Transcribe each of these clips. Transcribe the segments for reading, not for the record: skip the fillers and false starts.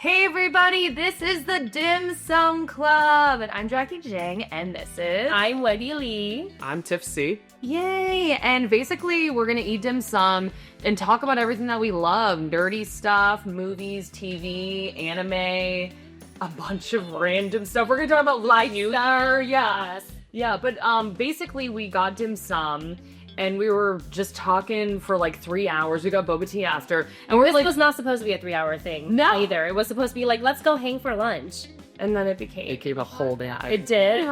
Hey everybody, this is the Dim Sum Club, and I'm Jackie Jang, and this is... I'm Wendy Lee. I'm Tiff C. Yay! And basically, we're gonna eat dim sum and talk about everything that we love. Nerdy stuff, movies, TV, anime, a bunch of random stuff. We're gonna talk about lifestyle, yes. Yeah, but basically we got dim sum, and we were just talking for like 3 hours. We got boba tea after, and we're This like... was not supposed to be a 3-hour thing. No. Either. It was supposed to be like, let's go hang for lunch. And then it became a whole day. It did.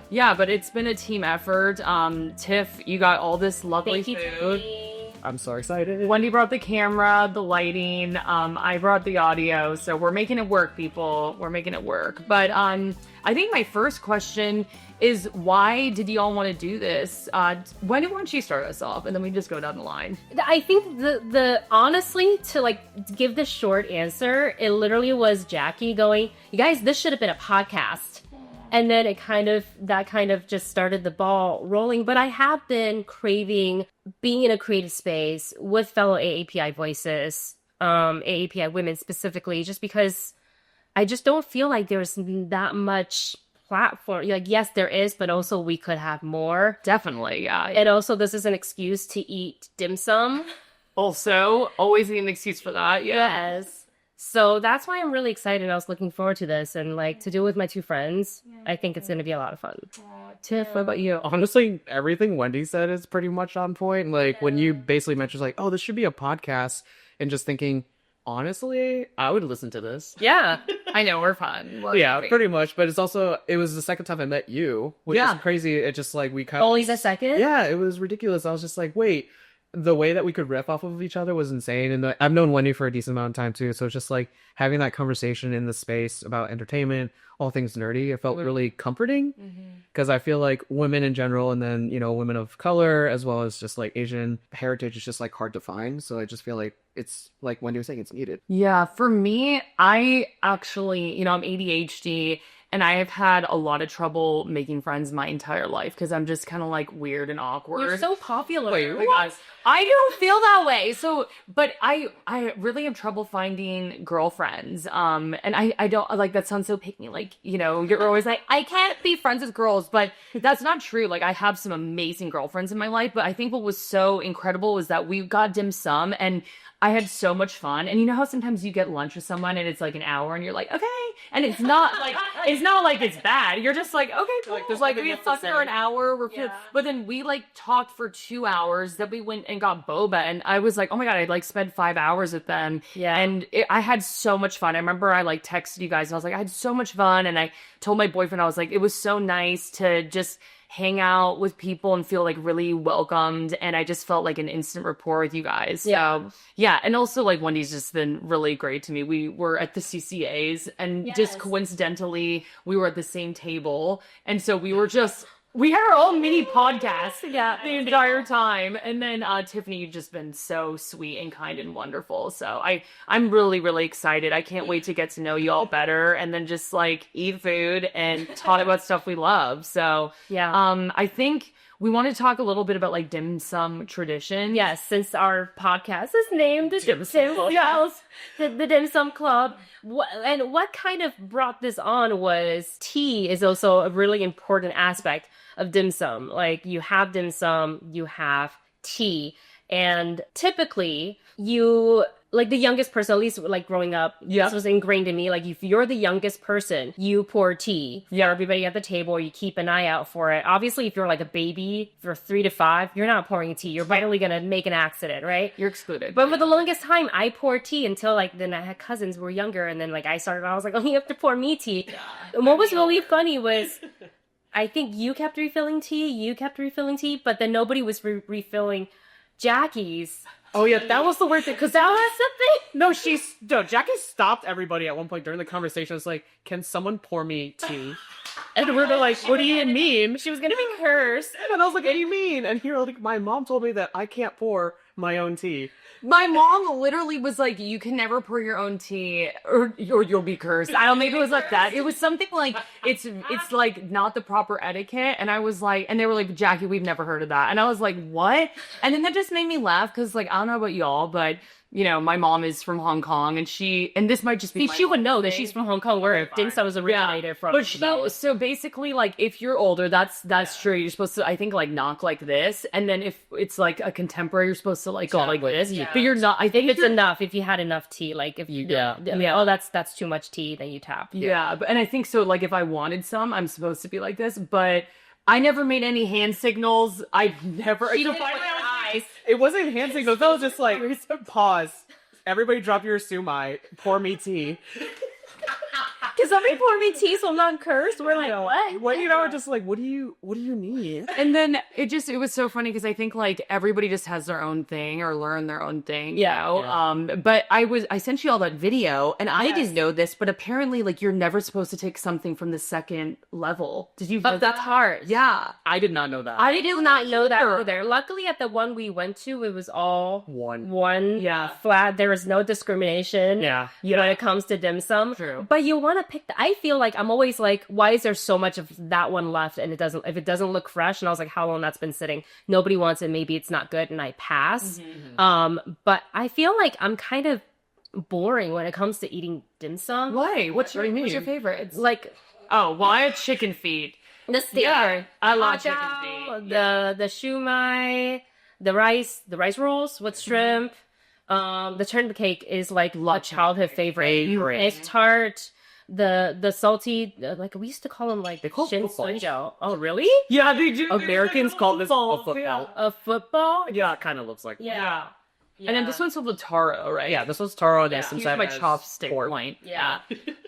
Yeah, but it's been a team effort. Tiff, you got all this lovely Thank you, food. Tiffany. I'm so excited. Wendy brought the camera, the lighting. I brought the audio. So we're making it work, people. We're making it work. But I think my first question is, why did y'all want to do this? Wendy, why don't you start us off, and then we just go down the line. I think the honestly, to like give the short answer, it literally was Jackie going, you guys, this should have been a podcast. And then that kind of just started the ball rolling. But I have been craving being in a creative space with fellow AAPI voices, AAPI women specifically, just because I just don't feel like there's that much platform. Like, yes, there is, but also we could have more. Definitely, yeah. And also, this is an excuse to eat dim sum. Also, always need an excuse for that. Yeah. Yes. So that's why I'm really excited. I was looking forward to this and like to do it with my two friends. I think it's going to be a lot of fun. Tiff, what about you? Honestly, everything Wendy said is pretty much on point. Like, when you basically mentioned, like, oh, this should be a podcast, and just thinking, honestly, I would listen to this. Yeah. I know, we're fun. Yeah, pretty much. But it was the second time I met you, which is crazy. It just, like, we kind of... Only the second? Yeah, it was ridiculous. I was just like, wait, the way that we could riff off of each other was insane. And I've known Wendy for a decent amount of time, too. So it's just, like, having that conversation in the space about entertainment, all things nerdy, it felt really comforting. Because I feel like women in general, and then, you know, women of color, as well as just, like, Asian heritage is just, like, hard to find. So I just feel like it's, like Wendy was saying, it's needed. Yeah, for me, I actually, I'm ADHD, and I have had a lot of trouble making friends my entire life because I'm just kind of like weird and awkward. You're so popular. Wait, what? I don't feel that way. So, but I really have trouble finding girlfriends. And I don't like, that sounds so picky. Like, you're always like, I can't be friends with girls, but that's not true. Like, I have some amazing girlfriends in my life, but I think what was so incredible was that we got dim sum, and I had so much fun. And you know how sometimes you get lunch with someone and it's like an hour and you're like, okay. And it's not like it's bad. You're just like, okay, cool. Like, there's like, we talked for an hour. But then we like talked for 2 hours. Then we went and got boba. And I was like, oh my God, I'd like spent 5 hours with them. Yeah. And I had so much fun. I remember I like texted you guys and I was like, I had so much fun. And I told my boyfriend, I was like, it was so nice to just hang out with people and feel like really welcomed, and I just felt like an instant rapport with you guys. Yeah. So yeah, and also like Wendy's just been really great to me. We were at the CCAs, and just coincidentally we were at the same table, and so we had our own mini podcast the entire time. And then Tiffany, you've just been so sweet and kind and wonderful. So I'm really, really excited. I can't wait to get to know you all better, and then just like eat food and talk about stuff we love. So yeah, I think we want to talk a little bit about like dim sum tradition. Yes, since our podcast is named the Dim Sum Club. And what kind of brought this on was tea is also a really important aspect of dim sum. Like, you have dim sum, you have tea, and typically you, like, the youngest person, at least like growing up, this was ingrained in me. Like, if you're the youngest person, you pour tea for everybody at the table, or you keep an eye out for it. Obviously, if you're like a baby, if you're 3 to 5, you're not pouring tea. You're vitally gonna make an accident, right? You're excluded. But for the longest time, I poured tea until like then I had cousins who were younger, and then like I was like, oh, you have to pour me tea. And what was really funny was, I think you kept refilling tea, but then nobody was refilling Jackie's. Oh yeah, that was the weird thing, because that was the thing. No, Jackie stopped everybody at one point during the conversation. I was like, can someone pour me tea? And we were like, what do you mean? She was gonna be cursed. And I was like, what do you mean? And here, like, my mom told me that I can't pour my own tea. My mom literally was like, you can never pour your own tea or you'll be cursed. I don't know, maybe it was like that. It was something like, it's like not the proper etiquette. And I was like, and they were like, Jackie, we've never heard of that. And I was like, what? And then that just made me laugh because, like, I don't know about y'all, but my mom is from Hong Kong, and this might just be See, she would know that she's from Hong Kong, where dim sum was originated from. But so basically, like, if you're older, that's true. You're supposed to, I think, like, knock like this, and then if it's like a contemporary, you're supposed to like go like this. Yeah. But you're not. I think it's enough if you had enough tea. Like if you, oh, that's too much tea, then you tap. And I think so. Like, if I wanted some, I'm supposed to be like this, but I never made any hand signals. I never. Eyes. It wasn't hand signals. That was just like pause. Everybody drop your sumai. Pour me tea. Can somebody pour me tea so I'm not cursed? We're like, what? What we're just like, what do you need? And then it was so funny because I think like everybody just has their own thing or learn their own thing. But I sent you all that video and I didn't know this, but apparently like you're never supposed to take something from the second level. Did you? But that's hard. Yeah. I did not know that. I did not know that either. Luckily, at the one we went to, it was all one flat. There was no discrimination. Yeah. When it comes to dim sum. True. But you want to pick. I feel like I'm always like, why is there so much of that one left? And if it doesn't look fresh, and I was like, how long that's been sitting? Nobody wants it. Maybe it's not good, and I pass. But I feel like I'm kind of boring when it comes to eating dim sum. Why? What's your favorite? It's like, I had chicken feet. The steak. Yeah, I love chicken Hao feet. The shumai, the rice rolls with shrimp. The turnip cake is like a childhood favorite. It's tart. The salty, like we used to call them like shin sunjiao. Oh, really? Yeah, they do. Americans call this a football. A football? Yeah, it kind of looks like. Yeah. And then this one's with the taro, right? Yeah, this one's taro. Yeah. Here's my chopstick point. Yeah.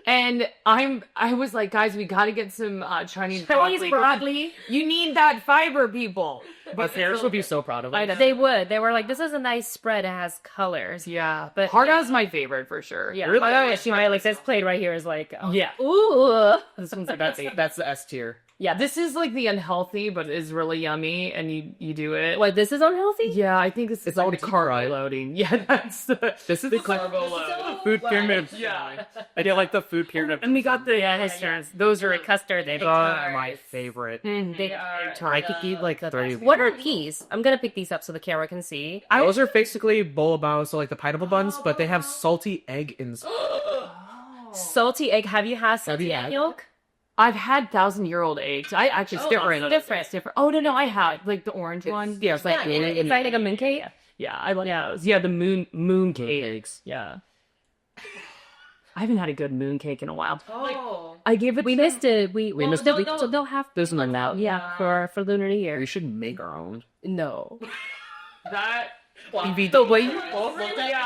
And I was like, guys, we got to get some Chinese broccoli. You need that fiber, people. My parents would be so proud of it. They would. They were like, this is a nice spread. It has colors. Yeah. But Harda's my favorite for sure. Yeah. Really? Oh, yeah. Shumai, like, says played right here is like, yeah. Ooh. This one's like, that's the S tier. Yeah, this is like the unhealthy, but it is really yummy, and you do it. What, this is unhealthy? Yeah, I think this is It's already carbo loading. Yeah, this is the carbo load. Food pyramid. Yeah. I did like the food pyramid. And we got the those are custard. They are my favorite. They are. I could eat like 30. What are these? I'm gonna pick these up so the camera can see. Those are basically bowl bao, so like the pineapple buns, but they have salty egg inside. Salty egg. Have you had salty egg yolk? I've had 1,000-year-old eggs. I actually different. It's different. Oh no, I had like the orange one. Yeah, it's like a mooncake. Yeah, I like those. Yeah, the moon cakes. Yeah. I haven't had a good moon cake in a while. Oh, I gave it. We missed it. We missed it. So they'll have this one now. Yeah, for Lunar New Year. We should make our own. No. That. The way you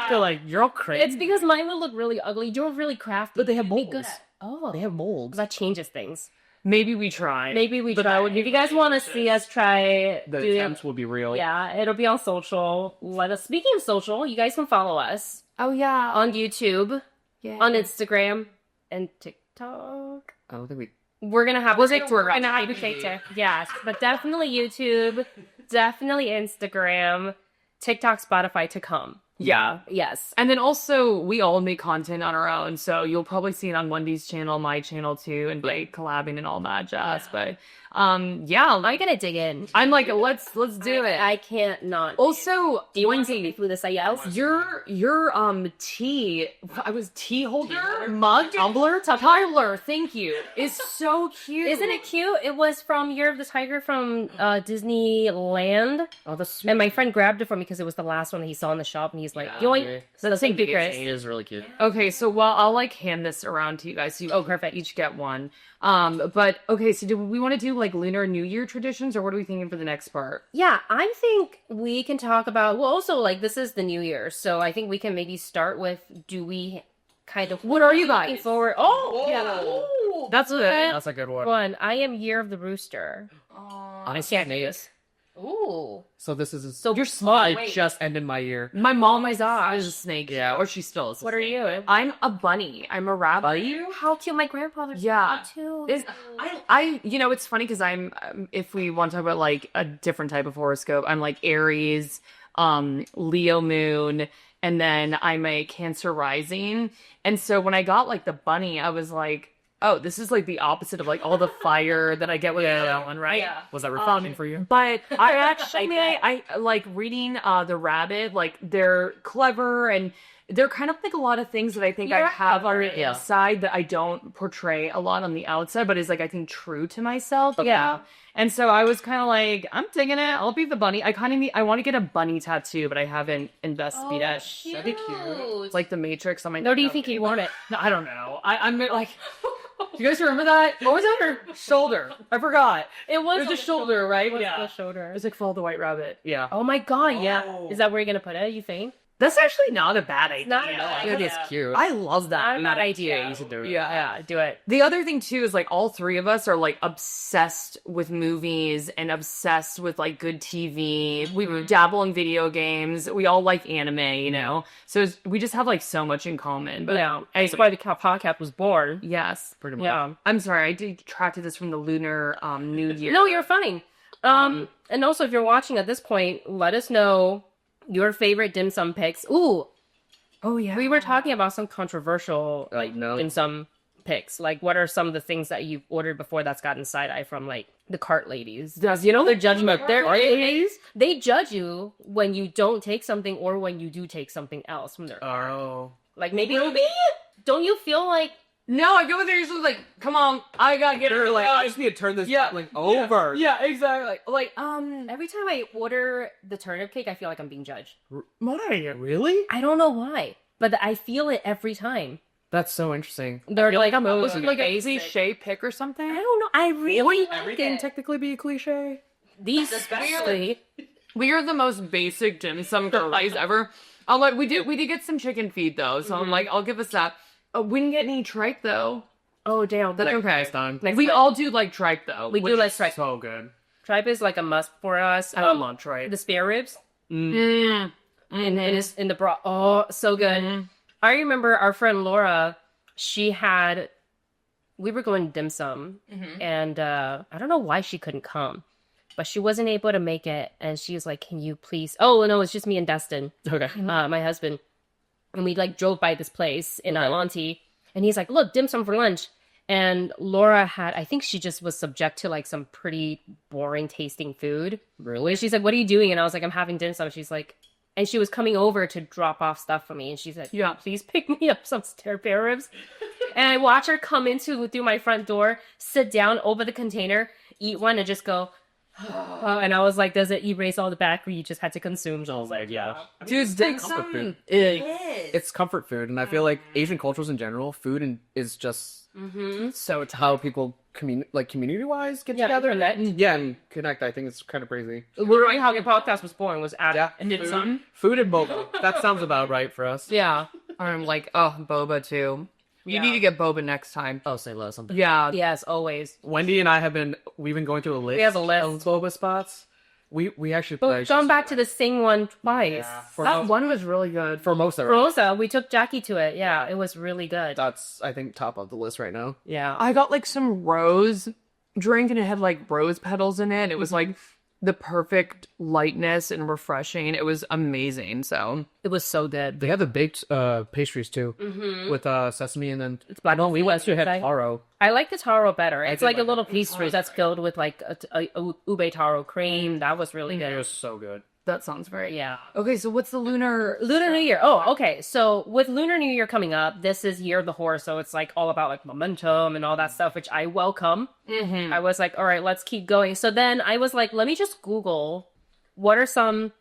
they're like, you're all crazy. It's because mine would look really ugly. You're really crafty. But they have molds. Oh, they have molds. That changes things. Maybe we try. If you guys want to see us try, the attempts will be real. Yeah, it'll be on social. Speaking of social, you guys can follow us. Oh yeah, on YouTube, on Instagram, and TikTok. I don't think we're gonna have TikTok. Yes, but definitely YouTube, definitely Instagram, TikTok, Spotify to come. Yeah. Yes. And then also, we all make content on our own, so you'll probably see it on Wendy's channel, my channel too, and Blake collabing and all that jazz. But I'm gonna dig in. I'm like, let's do it. I can't not. Also, do you want to see food else? Your tea, I was tea holder, mug, tumbler, Tyler, thank you. Is so cute. Isn't it cute? It was from Year of the Tiger from Disneyland. Oh, that's sweet. And my friend grabbed it for me because it was the last one that he saw in the shop, and he's like, yoink. So the same secret. It is really cute. Okay, so I'll like hand this around to you guys. So perfect. Each get one. But okay, so do we want to do like Lunar New Year traditions, or what are we thinking for the next part? Yeah, I think we can talk about, also like this is the New Year, so I think we can maybe start with, do we kind of, what are you guys looking forward? That's a good one. I am Year of the Rooster. I Sneas. Ooh. So this is so you're smart. I just ended my year. My mom is a snake. Yeah, or she still is. What are you? I'm a bunny. I'm a rabbit. How cute! My grandfather's too. I it's funny because I'm if we want to talk about like a different type of horoscope, I'm like Aries, Leo moon, and then I'm a Cancer rising. And so when I got like the bunny, I was like, oh, this is like the opposite of like all the fire that I get with that one, right? Yeah. Was that refreshing for you? But I actually, I like reading The Rabbit. Like they're clever and they're kind of like a lot of things that I think I You're have on the yeah. inside that I don't portray a lot on the outside, but is like I think true to myself. Okay. Yeah. And so I was kind of like, I'm digging it. I'll be the bunny. I kind of need. I want to get a bunny tattoo, but I haven't invested yet. That'd be cute. It's like the Matrix on my. Where do you think you want it? No, I don't know. I'm like. Do you guys remember that? What was that? Her shoulder. I forgot. It was It was a shoulder, right? It was Yeah. the shoulder. It was like Follow the White Rabbit. Yeah. Oh my god, yeah. Oh. Is that where you're gonna put it, you think? That's actually not a bad idea. Not at all. It is cute. I love that. Not an idea. You should do it. Yeah. Yeah, do it. The other thing too is like all three of us are like obsessed with movies and obsessed with like good TV. We dabble in video games. We all like anime, you know. So we just have like so much in common. But Yeah. That's why the podcast was born. yes, Pretty much. Yeah. I'm sorry, I detracted this from the Lunar New Year. No, you're funny. And also if you're watching at this point, let us know your favorite dim sum picks. Ooh, Oh yeah, we were talking about some controversial Like, no. dim sum picks. Like, what are some of the things that you've ordered before that's gotten side eye from like the cart ladies? Does you know They're judgment. ladies? They judge you when you don't take something or when you do take something else from their Oh. like maybe don't you feel like No, I feel like they're usually like, come on, I gotta get her. Like, I just need to turn this Yeah. like over. yeah, exactly. Like, every time I order the turnip cake, I feel like I'm being judged. why? Really? I don't know why, but I feel it every time. That's so interesting. They're like, I'm Was it like a cliche pick or something? I don't know. I really like Everything it. technically be a cliche. These especially. We are the most basic dim sum guys ever. I'm like, we did get some chicken feed though, so I'm like, I'll give us that. We didn't get any tripe though. Oh damn, That's okay. Next time. Next We time. all do like tripe though. We which do like is tripe. So good. Tripe is like a must for us. I love tripe. The spare ribs Mm. and it is in the broth. Oh, so good. Mhm. I remember our friend Laura. We were going dim sum, and I don't know why she couldn't come, but she wasn't able to make it, and she was like, "Can you please?" Oh no, it's just me and Destin, Okay. my husband, and we like drove by this place in Alanti, and he's like, "Look, dim sum for lunch." And Laura I think she just was subject to like some pretty boring tasting food. Really? She's like, "What are you doing?" And I was like, "I'm having dim sum." She's like, and she was coming over to drop off stuff for me, and she said, Yeah. please pick me up some spare ribs." And I watch her come through my front door, sit down over the container, eat one, and just go. And I was like, "Does it erase all the back, or you just had to consume?" So I was like, "Yeah." Dude, dim comfort sum. food. It's It's comfort food, and I feel like Asian cultures in general, food is just so it's how people community wise get Yeah, together connect. and connect. I think it's kind of crazy. Literally, how your podcast was born was at Yeah, and dim sum. food and boba. That sounds about right for us. Yeah. I'm like, oh, boba too. You Yeah. need to get boba next time. Oh, say less something. Yeah. Yes, always. Wendy and I we've been going through a list. We have a list. of boba spots. We actually But like, we've gone back to the same one twice. for That one was really good. for most of it. Rosa, we took Jackie to it. Yeah, it was really good. That's I think top of the list right now. Yeah. I got like some rose drink and it had like rose petals in it. It was like the perfect lightness and refreshing. It was amazing. So It was so good. They have the baked pastries too with sesame and then It's black. We went through it. taro. I like the taro better. It's did like a like little pastry that's filled with like a ube taro cream. That was really It good. was so good. that sounds very Yeah. Okay, so what's the Lunar Lunar New Year. Oh, okay. So with Lunar New Year coming up, this is Year of the Horse, so it's like all about like momentum and all that stuff, which I welcome. I was like, all right, let's keep going. So then I was like, let me just Google what are some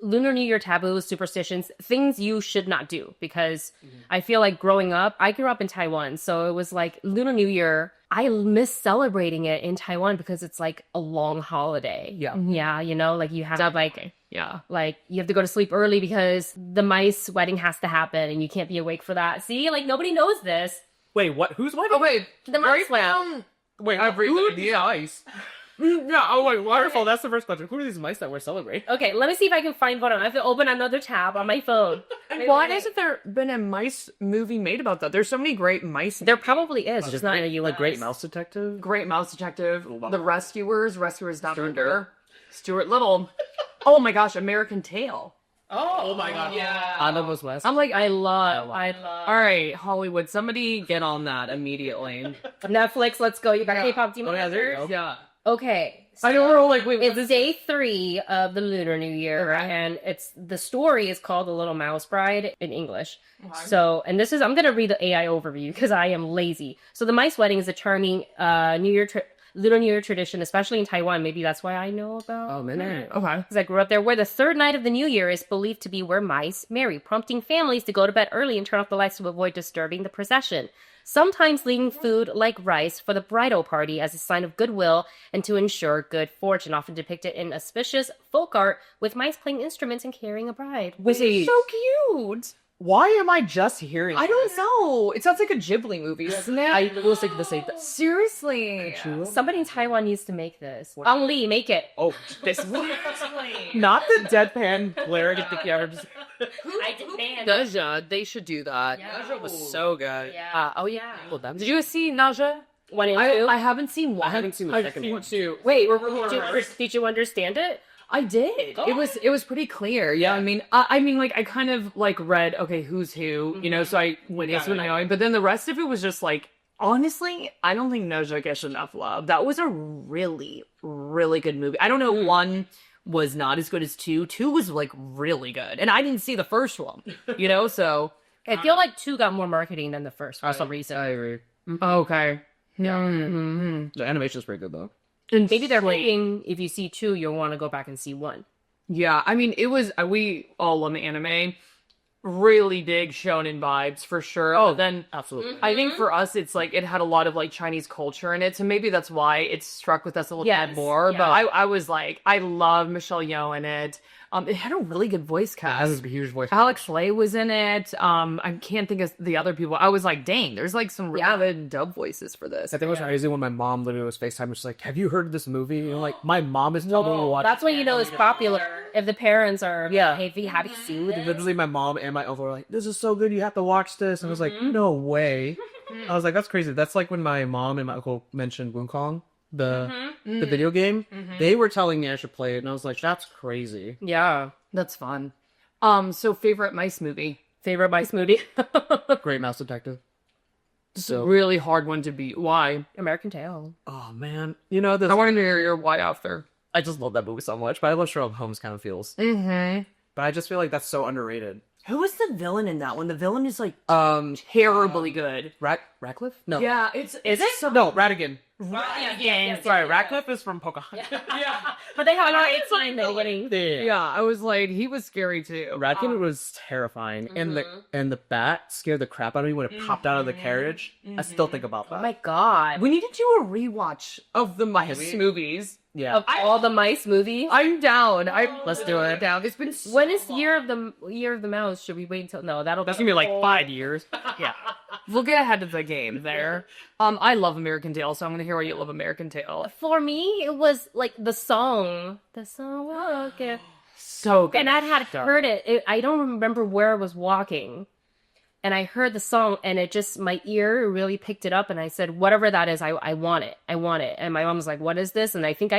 Lunar New Year taboos, superstitions, things you should not do, because I feel like growing up, I grew up in Taiwan, so it was like Lunar New Year. I miss celebrating it in Taiwan because it's like a long holiday. Yeah. Yeah, you know, like you have Definitely. Yeah. like you have to go to sleep early because the mice wedding has to happen and you can't be awake for that. See, like nobody knows this. Wait, what? Who's what? Oh wait, The mice wedding. Wait, who the mice? Yeah. Oh wait, wonderful. That's the first question. Who are these mice that we're celebrating? Okay, let me see if I can find one. I have to open another tab on my phone. why hasn't there been a mice movie made about that? There's so many great mice. There probably is, just not in the US. Great Mouse Detective. Great Mouse Detective, The Rescuers Down Under, Stuart Little. Oh my gosh, American Tail. Oh my god. Yeah. Anna was West. I'm like, I love. all right, Hollywood, somebody get on that immediately. Netflix. Let's go. You got K-pop Demon Oh, yeah, there you Hunters? go. Yeah. Okay. I know we're all like, wait, It's day 3 of the Lunar New Year, Okay. and the story is called The Little Mouse Bride in English. So, and this is, I'm gonna read the AI overview because I am lazy. So, the mice wedding is a charming Lunar New Year tradition, especially in Taiwan. Maybe that's why I know about. Oh man. Okay. Because I grew up there, where the third night of the New Year is believed to be where mice marry, prompting families to go to bed early and turn off the lights to avoid disturbing the procession. Sometimes leaving food like rice for the bridal party as a sign of goodwill and to ensure good fortune, often depicted in auspicious folk art with mice playing instruments and carrying a bride. Wait, So cute. why am I just hearing I don't know. It sounds like a Ghibli movie, doesn't it? I will say the same. Seriously. Somebody in Taiwan needs to make this. Ang Lee, make it. Oh, this not the deadpan glaring at the camera. I demand. Naja, they should do that. Yeah. Naja was so good. Yeah. Oh yeah. Did you see Naja? 1 and 2. I haven't seen one. I haven't seen the I've second seen one. two. Wait, did you understand it? I did. Oh. It was pretty clear. Yeah, I mean, like I kind of like read okay, who's who, you know. So I went into it, but then the rest of it was just like, honestly, I don't think Naja gets enough love. That was a really, really good movie. I don't know, one was not as good as two. Two was like really good, and I didn't see the first one, you know. So I feel like 2 got more marketing than the first for some reason. I agree. okay, yeah. The animation's pretty good though. And Maybe they're thinking if you see 2, you'll want to go back and see 1. Yeah, I mean, it was, we all love anime. Really dig shonen vibes for sure. Oh, then Absolutely. I think for us, it's like it had a lot of like Chinese culture in it, so maybe that's why it struck with us a little Yes, bit more. yeah. But I was like, I love Michelle Yeoh in it. It had a really good voice That was cast. a huge voice. Alex Lay was in it. I can't think of the other people. I was like, dang, there's like some really good dub voices for this. I think it was crazy when my mom literally was FaceTime and she's like, have you heard of this movie? And I'm like, my mom is not going to watch That's when you know it's popular. If the parents are, Yeah. hey, have you seen it? Literally, my mom and my uncle were like, this is so good, you have to watch this. And I was like, no way. I was like, that's crazy. That's like when my mom and my uncle mentioned Wukong, the video game. They were telling me I should play it, and I was like, that's crazy. Yeah. That's fun. So favorite mice movie? Favorite mice movie? Great Mouse Detective. So really hard one to beat. Why? American Tail. Oh, man. You know, this, I want to hear your why after. I just love that movie so much, but I love Sherlock Holmes kind of feels. Mm-hmm. But I just feel like that's so underrated. Who was the villain in that one? The villain is like terribly good. Ratcliffe? No. Yeah, is it? No, Ratigan. Yeah. Sorry, Ratcliffe is from Pocahontas. But they have it's fine though. Winning. Yeah, I was like, he was scary too. Ratigan was terrifying, and the bat scared the crap out of me when it popped out of the carriage. I still think about that. Oh my god. We need to do a rewatch of the mice movies. Yeah. Of all the mice movies. I'm down. Let's do it. Down. It's been so When is long. Year of the Mouse? Should we wait until that's That's gonna be like 5 years. Yeah, we'll get ahead of the game there. I love American Tail, so I'm gonna hear why you love American Tail. For me, it was like the song. The song. Okay. So good. And I had heard it. I don't remember where I was walking. And I heard the song, and it just, my ear really picked it up, and I said, whatever that is, I want it. I want it. And my mom was like, what is this? And I think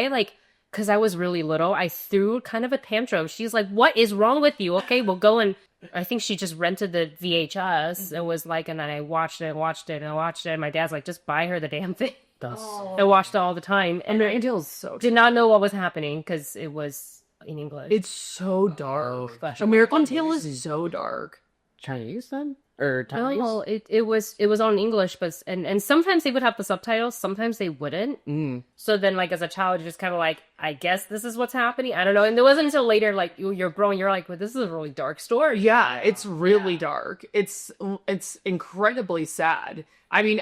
because I was really little, I threw kind of a tantrum. She's like, what is wrong with you? Okay, we'll go and, I think she just rented the VHS. It was like, and then I watched it. And my dad's like, just buy her the damn thing. I watched it all the time. And American Tail is so did not know what was happening, because it was in English. It's so dark. Special. American Tail is so dark. Chinese then? Or Chinese? Well, it was on English, but and sometimes they would have the subtitles, sometimes they wouldn't. So then, like as a child, you're just kind of like, I guess this is what's happening. I don't know. And it wasn't until later, like you're growing, you're like, well, this is a really dark story. Yeah, it's really dark. It's incredibly sad. I mean,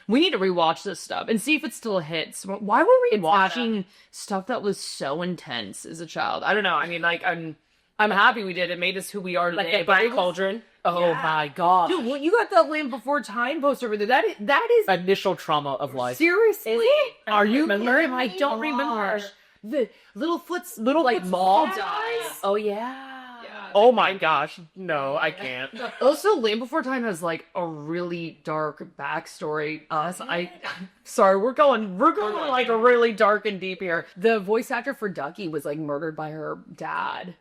we need to rewatch this stuff and see if it still hits. Why were we watching stuff that was so intense as a child? I don't know. I mean, like I'm happy we did. It made us who we are Like today. the Black Cauldron. Oh my god, dude! Well, you got that Land Before Time poster over there. That is Initial trauma of life. seriously. Are you remember? I don't remember. The little like mall dies. Oh yeah. Oh my gosh. No, I can't. Also, Land Before Time has like a really dark backstory. Sorry, we're going like a really dark and deep here. The voice actor for Ducky was like murdered by her dad.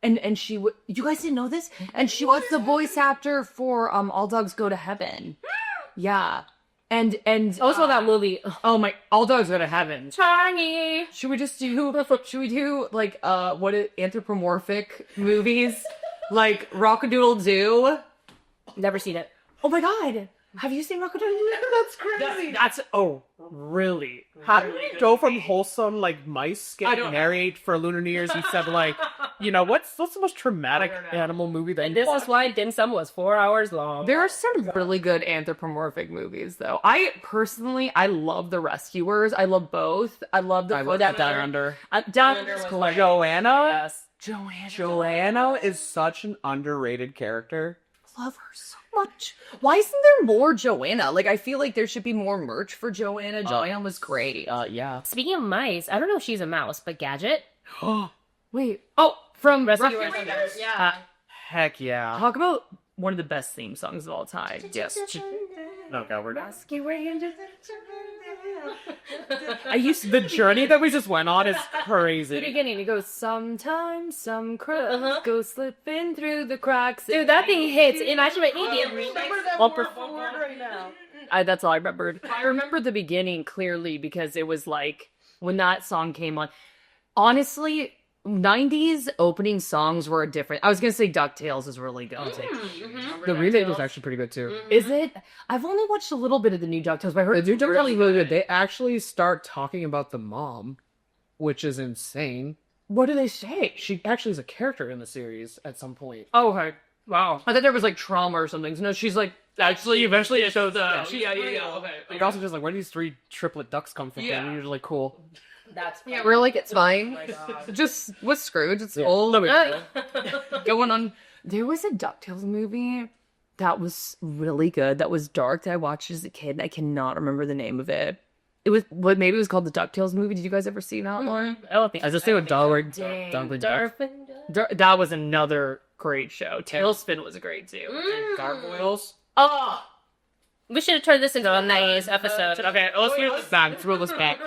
and you guys didn't know this? And she was the voice actor for All Dogs Go to Heaven. Yeah. And Also that movie. oh my, All Dogs Go to Heaven. Charlie. Should we do like anthropomorphic movies like Rockadoodle Doo? Never seen it. Oh my god. Have you seen Rockadoodle Doo? That's crazy. That's really. How do we go from wholesome like mice getting married for Lunar New Year's? You said like, what's the most traumatic animal movie that And this is why Dim Sum was 4 hours long. There are some really good anthropomorphic movies, though. I love The Rescuers. I love both. I love the Down Under. Down Under was cool. Joanna. Yes. Joanna is such an underrated character. Love her so much. Why isn't there more Joanna? Like, I feel like there should be more merch for Joanna. Joanna was great. Yeah. Speaking of mice, I don't know if she's a mouse, but Gadget. Wait. Oh, from Rescuers. Rescuers. Yeah. Heck yeah. Talk about one of the best theme songs of all time. Yes. Okay, we're done. The journey that we just went on is The crazy. beginning, it goes, sometimes some crows go slipping through the cracks. Dude, that thing hits. Imagine an Indian That's all I remembered. I remember the beginning clearly because it was like when that song came on. Honestly, 90s opening songs were different. I was gonna say DuckTales is really good. The remake was actually pretty good too. Is it? I've only watched a little bit of the new DuckTales, but I heard The new DuckTales is really good. They actually start talking about the mom, which is insane. What do they say? She actually is a character in the series at some point. Oh, okay. Wow. I thought there was like trauma or something. No, she's like Actually, eventually it shows up. Yeah. Okay. You're also just like, where do these 3 triplet ducks come from? Yeah. They're usually cool. That's Yeah, we're like, it's fine. Just with Scrooge, it's old. Going on. There was a DuckTales movie that was really good, that was dark, that I watched as a kid, and I cannot remember the name of it. It was, maybe it was called the DuckTales movie. Did you guys ever see that one? I don't think I just say with Dollar. That was another great show. Tailspin was great too. Gargoyles. Oh! We should have turned this into a nice episode. Okay, let's reel this back. Let's reel this back.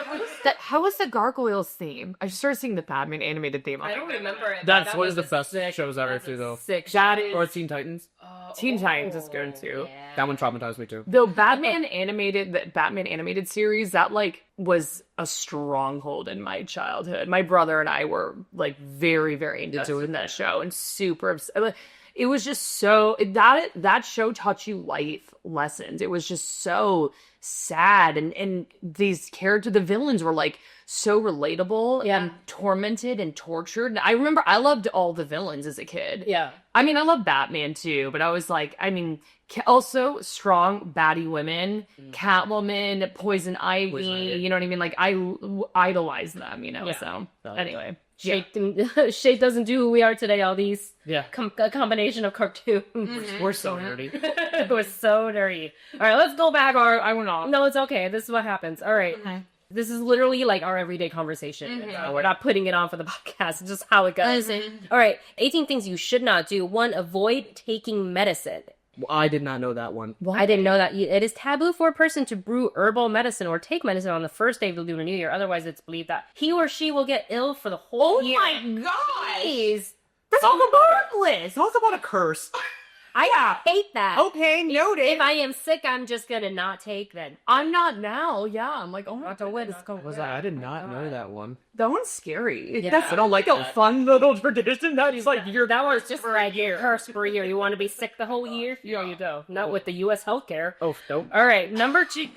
How was the Gargoyles theme? I just started seeing the Batman animated theme. I don't remember it. That's one of the best shows ever too, though. Sick. That is. Or Teen Titans. Teen Titans is good too. Yeah. That one traumatized me too. The Batman animated series, that like was a stronghold in my childhood. My brother and I were like very, very into that show and super obsessed. It was just so that show taught you life lessons. It was just so sad, and these characters, the villains, were like so relatable and tormented and tortured. And I remember I loved all the villains as a kid. Yeah. I mean, I love Batman too, but I was like, I mean, also strong baddie women, Catwoman, Poison Ivy, you know what I mean? Like, I idolize them, so anyway. Shade doesn't do who we are today, all these. Yeah. A combination of cartoons. We're so nerdy. We're so dirty. All right, let's go back. I went off. No, it's okay. This is what happens. All right. Okay. This is literally like our everyday conversation. We're not putting it on for the podcast. It's just how it goes. All right. 18 things you should not do. 1, avoid taking medicine. I did not know that one. I didn't know that. It is taboo for a person to brew herbal medicine or take medicine on the first day of the Lunar New Year. Otherwise, it's believed that he or she will get ill for the whole year. Oh my gosh! Jeez. That's on the bucket list! Talk about a curse. I hate that. Okay, noted. If I am sick, I'm just gonna not take then. I'm not now. Yeah, I'm like, oh my god, let's go. I did not know that one. that one's scary. Yeah. That's I don't like a fun little tradition that he's like, That was just for a year. Curse for a year. You want to be sick the whole year? Yeah, you do. Not with the U.S. healthcare. Oh, nope. All right, number 2.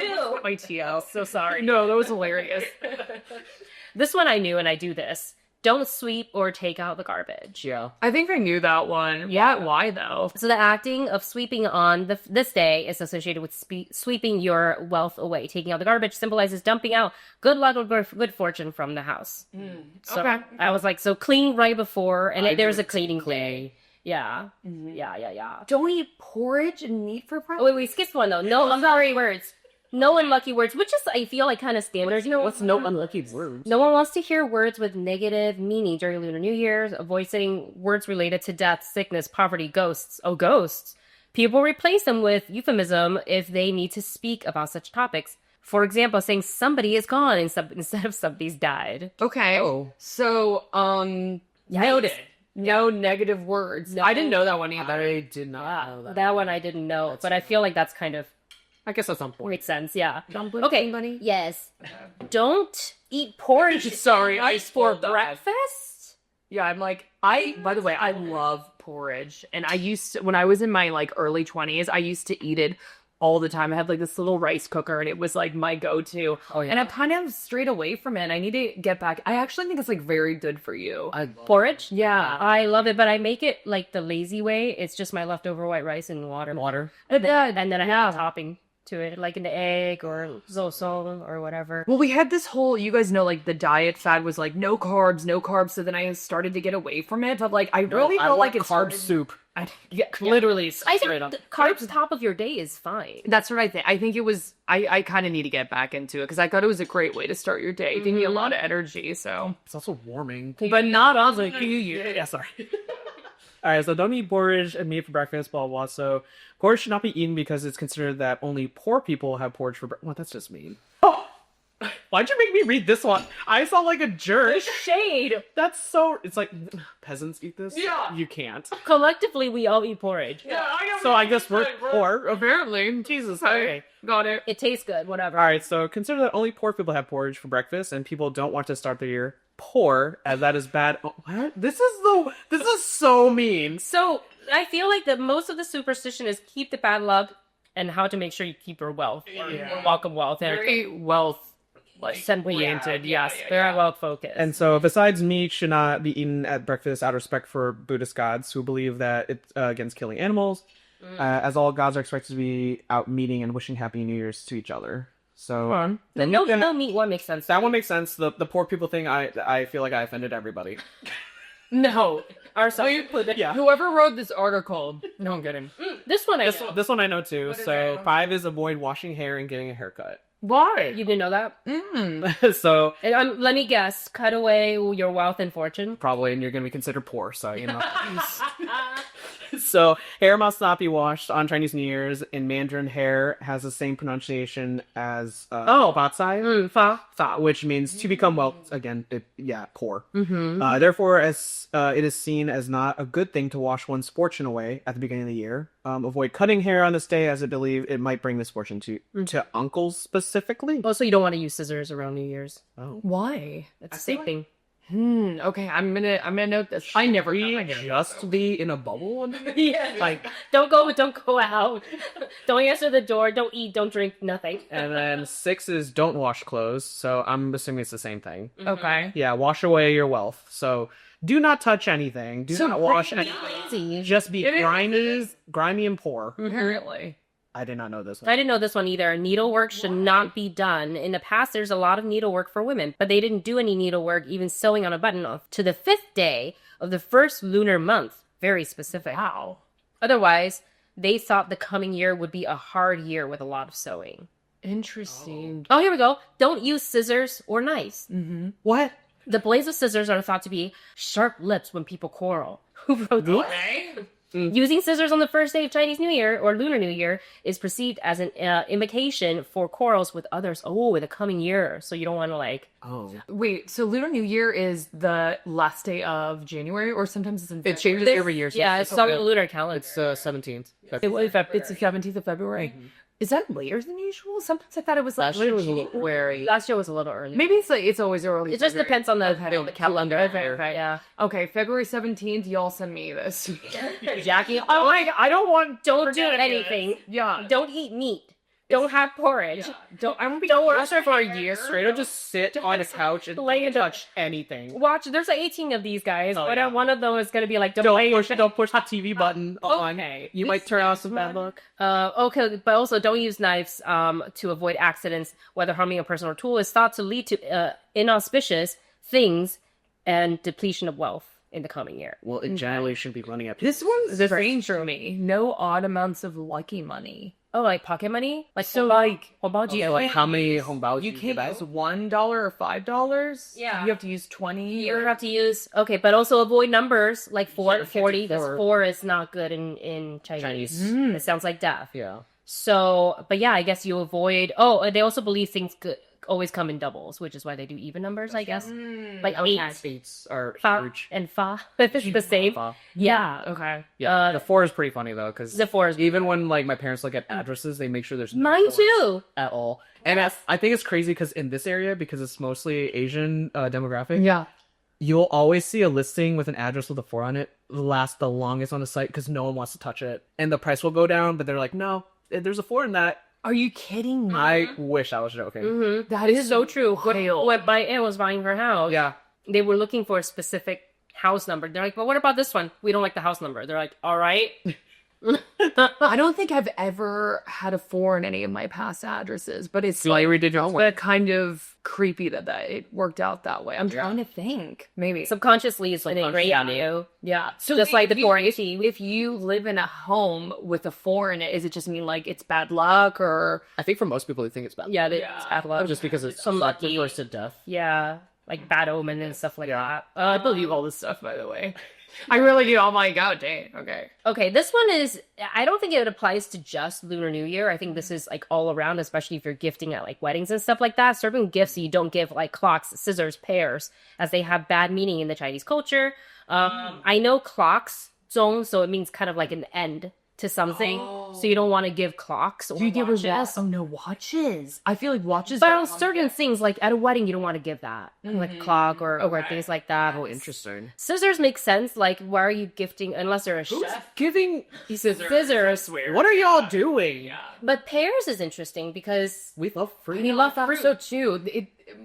my TL. So sorry. No, that was hilarious. This one I knew, and I do this. Don't sweep or take out the garbage. Yeah. I think I knew that one. Yeah, why though? So the acting of sweeping on this day is associated with sweeping your wealth away. Taking out the garbage symbolizes dumping out good luck or good fortune from the house. So okay. I was like, so clean right before, and there's a cleaning day. Yeah. Yeah. Don't eat porridge and meat for breakfast. Oh, wait, we skipped one though. No unlucky words. No unlucky words, which is, I feel like, kind of standard. What's no unlucky words? No one wants to hear words with negative meaning during Lunar New Year's. Avoid saying words related to death, sickness, poverty, ghosts. Oh, ghosts. People replace them with euphemism if they need to speak about such topics. For example, saying somebody is gone instead of somebody's died. Okay. Oh. So, Noted. No negative words. No. I didn't know that one either. I did not know that. That one I didn't know, but I feel like that's kind of I guess at some point. makes sense. Yeah. Dumpling Okay. bunny? Yes. Don't eat porridge. Sorry, I for spoiled that. breakfast. Yeah, I'm like, by the way, I love porridge. And I used to, when I was in my like early 20s, I used to eat it all the time. I had like this little rice cooker and it was like my go-to. Oh, yeah. And I've kind of strayed away from it. I need to get back. I actually think it's like very good for you. Porridge? Yeah. I love it, but I make it like the lazy way. It's just my leftover white rice and water. Water. And then I have a topping to it, like an egg or zoso or whatever. Well, we had this whole, you guys know, like the diet fad was like no carbs, no carbs. So then I started to get away from it. But like, I really I felt want like it carb started- soup. Yeah, Literally I straight think up. the carbs top of your day is fine. that's what I think. I think it was, I kind of need to get back into it because I thought it was a great way to start your day. Gave me a lot of energy. So, It's also warming. but not on the New Year. Yeah, sorry. All right, so don't eat porridge and meat for breakfast, blah, blah, blah. So porridge should not be eaten because it's considered that only poor people have porridge for breakfast. Well, that's just mean. Oh! Why'd you make me read this one? I sound like a jerk. Shade. That's so... It's like, peasants eat this? Yeah. You can't. Collectively, we all eat porridge. So I guess we're poor. Apparently. Jesus. Okay. Got it. It tastes good, whatever. All right, so consider that only poor people have porridge for breakfast, and people don't want to start their year poor, as that is bad. Oh, what? This is so mean. So I feel like that most of the superstition is keep the bad luck and how to make sure you keep your wealth or welcome wealth and Very wealth oriented. Yes, yeah. very well focused. And so, besides meat should not be eaten at breakfast out of respect for Buddhist gods who believe that it's against killing animals, as all gods are expected to be out meeting and wishing Happy New Year's to each other. So the no meat one makes sense. that one makes sense. The poor people thing, I feel like I offended everybody. No. Yeah. Whoever wrote this article. No, I'm kidding. This one I know. This one I know too. So 5 is avoid washing hair and getting a haircut. Why? You didn't know that? So And, let me guess. Cut away your wealth and fortune. probably, and you're going to be considered poor. So you know. So hair must not be washed on Chinese New Year's. In Mandarin, hair has the same pronunciation as fatsai, fa, which means to become again, poor. Therefore, as it is seen as not a good thing to wash one's fortune away at the beginning of the year. Avoid cutting hair on this day, as I believe it might bring misfortune to uncles specifically. Also, you don't want to use scissors around New Year's. Why? That's the same thing. Okay, I'm gonna note this. I never Just be in a bubble. Yeah. Like, Don't go out. Don't answer the door. Don't eat. Don't drink. Nothing. and then 6 is don't wash clothes. So I'm assuming it's the same thing. Okay. Yeah, wash away your wealth. So do not touch anything. Do not wash anything. Lazy. Just be grimy and poor. Apparently. I did not know this I one. didn't know this one either. Needlework should not be done. In the past, there's a lot of needlework for women, but they didn't do any needlework, even sewing on a button, to the 5th day of the first lunar month. Very specific. Wow. Otherwise, they thought the coming year would be a hard year with a lot of sewing. Interesting. Oh, here we go. Don't use scissors or knives. What? The blades of scissors are thought to be sharp lips when people quarrel. Who wrote this? Okay. Using scissors on the first day of Chinese New Year or Lunar New Year is perceived as an invocation for quarrels with others. Oh, with the coming year. So you don't want to Oh. Wait, so Lunar New Year is the last day of January, or sometimes it's in It changes every year. So Yeah, it's on the lunar calendar. It's 17th. It's the 17th of February. Is that later than usual? Sometimes I thought it was like Last year was a little January. Last year was a little early. Maybe it's always early. It just February. depends on the calendar. Right. Yeah. Okay, February 17th, y'all send me this. Jackie, I'm like, I don't want. don't do anything. Yeah. Don't eat meat. Don't have porridge. Don't worry. After for a year straight, I'll just sit on a couch and Lay it touch anything. Watch, there's like 18 of these guys. Oh, but yeah. one of them is going to be like, Don't push the TV button on. Okay. You might turn off some bad luck. Okay, but also don't use knives to avoid accidents, whether harming a person or tool is thought to lead to inauspicious things and depletion of wealth in the coming year. Well, it generally shouldn't be running up. This one's strange for me. No odd amounts of lucky money. Oh, like pocket money? Like So like, Like how many hongbao you can't use $1 or $5. Yeah. You have to use 20. you have to use but also avoid numbers like 4, 40. Because four. 4 is not good in Chinese. It sounds like death. Yeah. So, but yeah, I guess you avoid. Oh, they also believe things always come in doubles, which is why they do even numbers, I guess. Like okay. 8 Eights are fa huge. and fa. It's the same. Fa. Yeah. Okay. Yeah, the 4 is pretty funny though, because The 4 is even when like my parents look at addresses, they make sure there's no mine 4s too. at all. And I think it's crazy because in this area, because it's mostly Asian demographic, Yeah. you'll always see a listing with an address with a 4 on it last the longest on the site because no one wants to touch it, and the price will go down. But they're like, no, there's a 4 in that. Are you kidding me? I wish I was joking. Mm-hmm. That is So true. wild. When my aunt was buying her house, Yeah. they were looking for a specific house number. They're like, "But what about this one? We don't like the house number." They're like, "All right." I don't think I've ever had a 4 in any of my past addresses, but it's Like we did your homework. but kind of creepy that it worked out that way. I'm trying to think. Maybe. Subconsciously, it's like ingrained on you. Yeah. So Just like the if 480. if you live in a home with a 4 in it, is it just mean like it's bad luck or I think for most people, they think it's bad. Yeah, it's bad luck. Just because it's Some lucky- refers to death. Yeah, like bad omen and stuff like that. I believe all this stuff, by the way. I really do. I'm like, oh dang, okay. Okay, this one is, I don't think it applies to just Lunar New Year. I think this is like all around, especially if you're gifting at like weddings and stuff like that. Certain gifts you don't give like clocks, scissors, pears, as they have bad meaning in the Chinese culture. I know clocks, zong, so it means kind of like an end to something. So you don't want to give clocks or Do you give her watches. that? Oh no, watches. I feel like watches. But on certain things, like at a wedding, you don't want to give that, like a clock or things like that. Oh, interesting. Scissors make sense. Like, why are you gifting unless they're a chef? Giving Scissors. What are y'all doing? But pears is interesting because We love fruit. we love fruit. So too.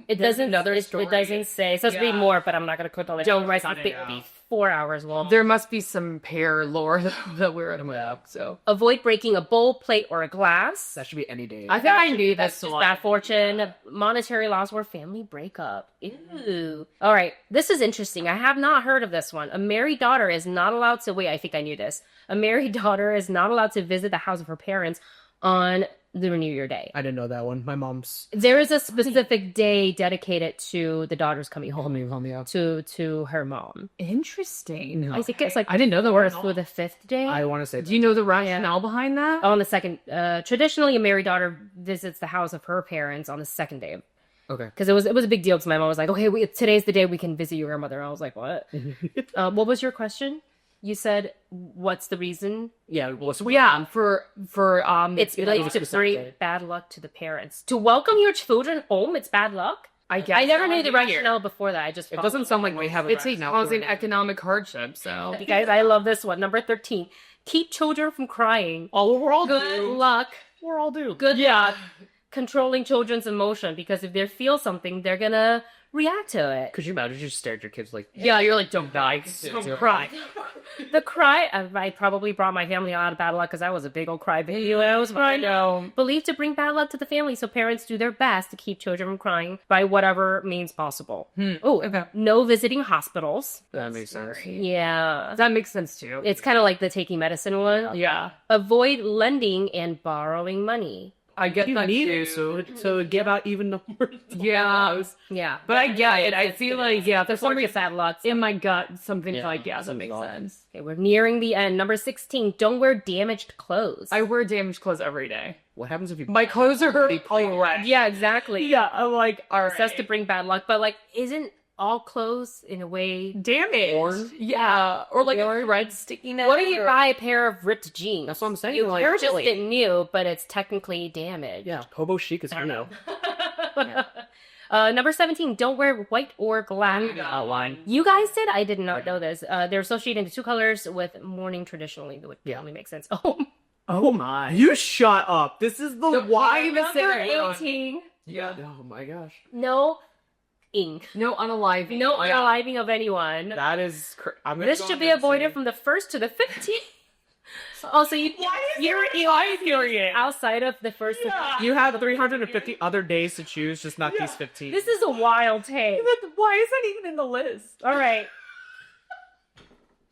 it doesn't. another story. It doesn't say. It's supposed to be more, but I'm not gonna quote all that. Don't write something. Be 4 hours long. There must be some pear lore that we're at about. So Avoid breaking a bowl, plate, or a glass. That should be any day. I think I knew That's this just one. bad fortune, monetary loss, or family breakup. Ew. All right, this is interesting. I have not heard of this one. A married daughter is not allowed to. Wait, I think I knew this. A married daughter is not allowed to visit the house of her parents on Lunar New Year Day. I didn't know that one. My mom's There is a specific day dedicated to the daughter's coming home me out. to her mom. Interesting. I think it's like I didn't know the word. for the 5th day. I want to say Do you know the rationale behind that? On the second, traditionally, a married daughter visits the house of her parents on the second day, okay. because it was a big deal. Because my mom was like, "Okay, today's the day we can visit your grandmother." I was like, "What?" What was your question? You said, "What's the reason?" Yeah. Well, so Yeah, for It's believed to bring bad luck to the parents. To welcome your children home, it's bad luck. I guess I never knew the rationale before that. I just it doesn't sound like we have. It's causing economic hardship. So You guys, I love this one. Number 13. Keep children from crying. Oh, we're all Good luck. We're all due. Good luck controlling children's emotion, because if they feel something, they're gonna react to it. Could you imagine? You just stare at your kids like, yeah, you're like, don't die, don't cry. The cry, I probably brought my family out of bad luck because I was a big old cry baby when I was I know. Believed to bring bad luck to the family, so parents do their best to keep children from crying by whatever means possible. Oh, okay. No visiting hospitals. that makes sense. Yeah. That makes sense too. It's kind of like the taking medicine one. Yeah, Avoid lending and borrowing money. I get You that need too. it to give out even numbers. Yeah, Yeah. but I get it. I feel like there's Something something sad luck. in my gut. Something Yeah, like that something makes odd. sense. Okay, we're nearing the end. Number 16. Don't wear damaged clothes. I wear damaged clothes every day. What happens if you? My clothes are already. Yeah, exactly. Yeah, I'm like, all It says to bring bad luck, but like, isn't all clothes in a way? damaged. Yeah, or like a red sticking out. What if you buy a pair of ripped jeans? That's what I'm saying. You like, purchased it new, but it's technically damaged. yeah, hobo chic is real. Number 17. Don't wear white or black. Outline. You guys did? I did not know this. They're associated into 2 colors with mourning traditionally. That would only make sense. Oh, Oh my! You shut up. This is the why. number 18. Yeah. Oh my gosh. No ink. No unaliving. No unaliving of anyone. That is. I'm gonna This go should be ahead and avoided say- from the 1st to the 15th. Also, you're outside of the first. You have 350 other days to choose, just not these 15. This is a wild take. Why is that even in the list? All right.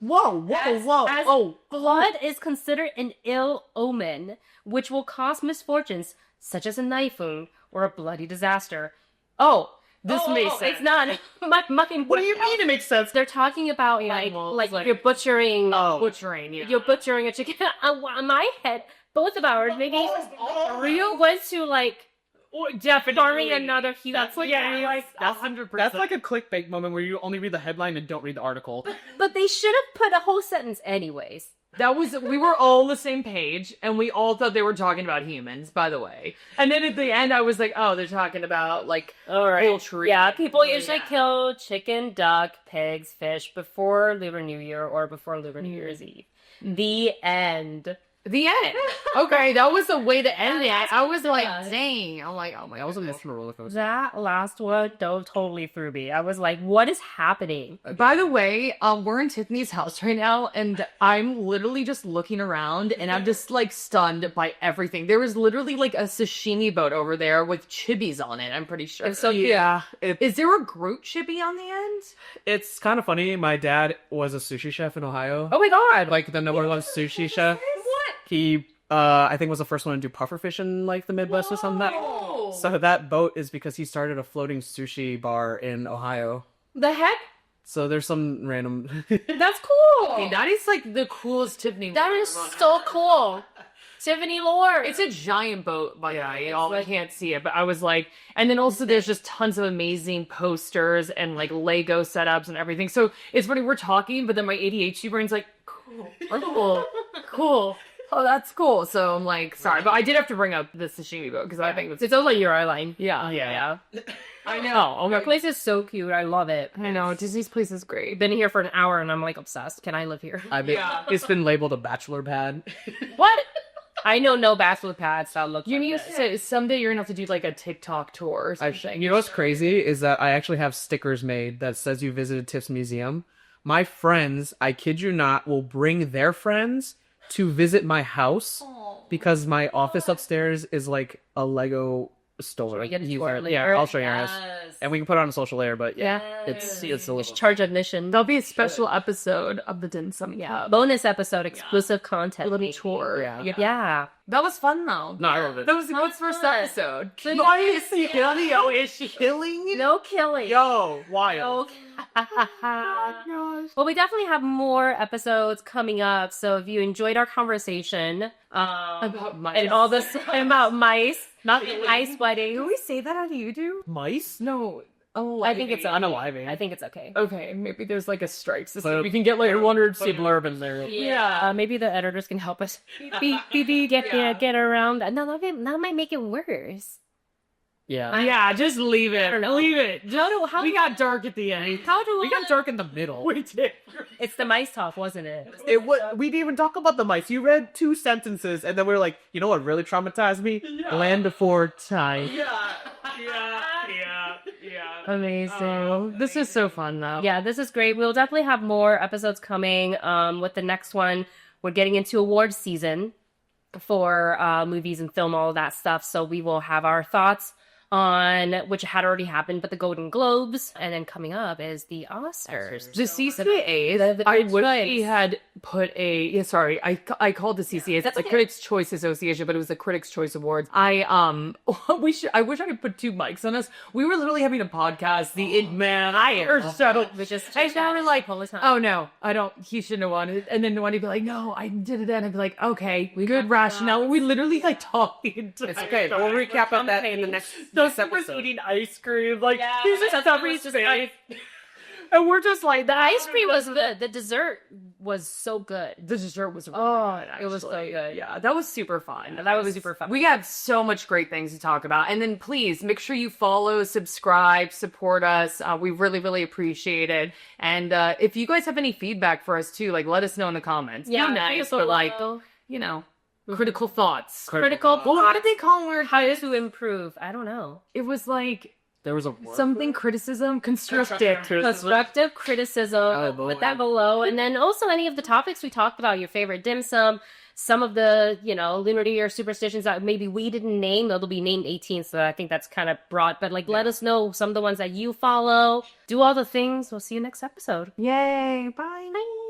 Whoa! Whoa! As blood is considered an ill omen, which will cause misfortunes such as a knife wound or a bloody disaster. Oh, This makes sense. It's not. My, What do you mean it makes sense? Th're talking about Animals, like you're butchering. Butchering. Yeah. You're butchering a chicken. On my head, both of ours, maybe Rio went to like Definitely storming another huge. That's like, like 100%. That's like a clickbait moment where you only read the headline and don't read the article. But they should have put a whole sentence anyways. We were all on the same page, and we all thought they were talking about humans, by the way. And then at the end, I was like, oh, they're talking about, like, poultry. Yeah, people usually kill chicken, duck, pigs, fish before Lunar New Year or before Lunar New Year's Eve. The end. The end. Okay, that was the way to end it. I was like, dang. I'm like, oh my god, That was an emotional roller coaster. That last one totally threw me. I was like, what is happening? By the way, we're in Tiffany's house right now, and I'm literally just looking around, and I'm just like stunned by everything. There was literally like a sashimi boat over there with chibis on it. I'm pretty sure. It's so cute. Yeah, Is there a Groot chibi on the end? it's kind of funny. My dad was a sushi chef in Ohio. Oh my god. Like the number one sushi chef. What? He, I think, was the first one to do pufferfish in like the Midwest or something. So that boat is because he started a floating sushi bar in Ohio. The heck? So there's some random. That's cool. Okay, that is like the coolest Tiffany. That is so cool. Tiffany lore. It's a giant boat, by the way. Y'all can't see it, but I was like, and then also there's just tons of amazing posters and like Lego setups and everything. So it's funny, we're talking, but then my ADHD brain's like, cool. Oh, that's cool. So I'm like, sorry, but I did have to bring up the sashimi boat because I think It's also your eyeline. yeah. I know. Oh Your my place is so cute. I love it. I know. Disney's place is great. Been here for an hour and I'm like obsessed. Can I live here? It's been labeled a bachelor pad. What? I know no bachelor pads that look You like need this. to someday you're gonna have to do like a TikTok tour or something. You know what's crazy is that I actually have stickers made that says you visited Tiff's museum. My friends, I kid you not, will bring their friends to visit my house because my office upstairs is like a Lego store. We get a tour Yeah, later. I'll show you guys. And we can put it on a social layer, but yeah, Yes. it's delicious. Charge admission. There'll be a special episode of the Dim Sum Cup. Bonus episode, exclusive content. A little tour. Yeah. That was fun though. No, I love it. That was the most first fun. episode. Why is she killing? Yo, is she killing? No killing. Yo, wild. Well, we definitely have more episodes coming up. So if you enjoyed our conversation About mice. and all this about mice, Not ice weddings, Can we say that on YouTube? Mice? No. Oh, I think it's Unaliving. I think it's okay. okay. Maybe there's like a strike system. We can get like 100 See blurb in there. Yeah. Maybe the editors can help us get around. No, that might make it worse. Yeah. Yeah, just leave it. I don't know. Leave it. How We got dark at the end. How do We got dark in the middle. We did. It's the mice talk, wasn't it? We didn't even talk about the mice. You read 2 sentences, and then we were like, you know what really traumatized me? Land Before Time. Amazing. This is so fun though. Yeah, this is great. We'll definitely have more episodes coming. With the next one, we're getting into awards season for movies and film, all of that stuff. So we will have our thoughts on which had already happened, but the Golden Globes, and then coming up is the Oscars. The CCAs, I wish we had put I called the CCAs. That's the Critics' Choice Association, but it was the Critics' Choice Awards. I wish I could put 2 mics on us. We were literally having a podcast. I sounded like, oh no, I don't. He shouldn't have won it. And then Wendy would be like, no, I did it. And I'd be like, okay, good rationale. We literally like talked the entire. It's okay. We'll recap on that in the next episode. Eating ice cream, like He's just ice. and we're just like The ice cream was good. The dessert was so good. The dessert was really good, it was so actually. good. Yeah, that was super fun. That was super fun. We have so much great things to talk about. And then please make sure you follow, subscribe, support us. We really, really appreciate it. And if you guys have any feedback for us too, like let us know in the comments. Yeah, No nice, but like, you know, critical thoughts. critical. Well, what did they call her? How to improve? I don't know. It was like There was a word something criticism, constructive. Constructive criticism. Put that below, and then also any of the topics we talked about. Your favorite dim sum. Some of the, Lunar New Year superstitions that maybe we didn't name, they'll be named 18, so I think that's kind of broad. But, let us know some of the ones that you follow. Do all the things. We'll see you next episode. Yay. Bye. Bye.